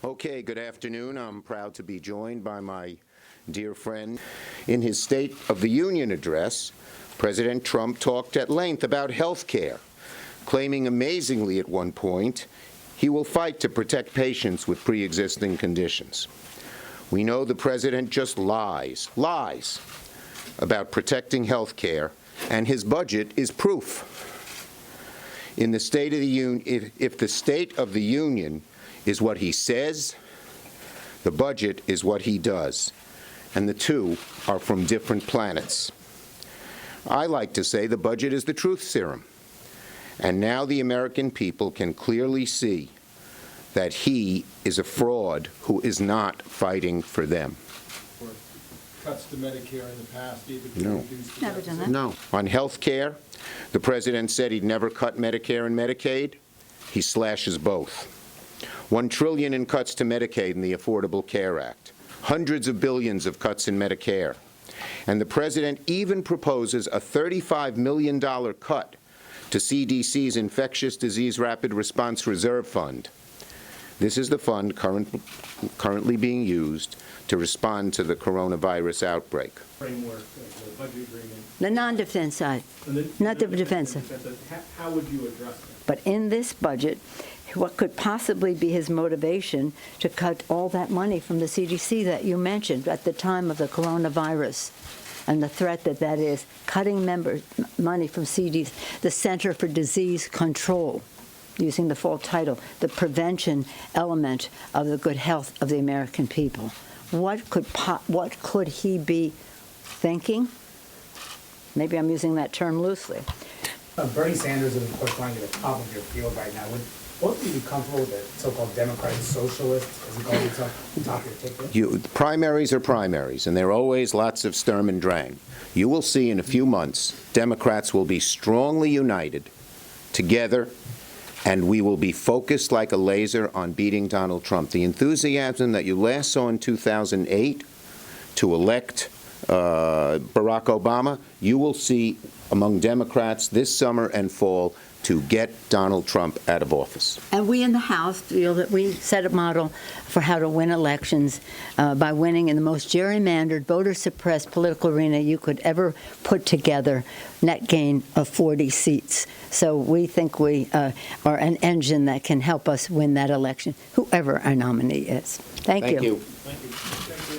Okay, good afternoon. I'm proud to be joined by my dear friend. In his State of the Union address, President Trump talked at length about health care, claiming amazingly at one point he will fight to protect patients with pre-existing conditions. We know the president just lies about protecting health care, and his budget is proof. In the State of the Union, if the State of the Union is what he says, the budget is what he does, and the two are from different planets. I like to say the budget is the truth serum, and now the American people can clearly see that he is a fraud who is not fighting for them. Cuts to Medicare in the past, even No. Never done that. No. On health care, the president said he'd never cut Medicare and Medicaid. He slashes both. $1 trillion in cuts to Medicaid in the Affordable Care Act. Hundreds of billions of cuts in Medicare. And the president even proposes a $35 million cut to CDC's Infectious Disease Rapid Response Reserve Fund. This is the fund currently being used to respond to the coronavirus outbreak. Framework, the budget agreement. The non-defense side, not the defensive. How would you address that? But in this budget, what could possibly be his motivation to cut all that money from the CDC that you mentioned at the time of the coronavirus and the threat that is, cutting money from CDC, the Center for Disease Control, using the full title, the prevention element of the good health of the American people. What could he be thinking? Maybe I'm using that term loosely. Bernie Sanders is, of course, running at the top of your field right now. Would both of you be comfortable with the so-called Democratic Socialist, as he calls himself, top of your ticket? Primaries are primaries, and there are always lots of Sturm and Drang. You will see in a few months, Democrats will be strongly united together, and we will be focused like a laser on beating Donald Trump. The enthusiasm that you last saw in 2008 to elect Barack Obama, you will see among Democrats this summer and fall to get Donald Trump out of office. And we in the House feel that we set a model for how to win elections by winning in the most gerrymandered, voter-suppressed political arena you could ever put together, net gain of 40 seats. So we think we are an engine that can help us win that election, whoever our nominee is. Thank you. Thank you. Thank you.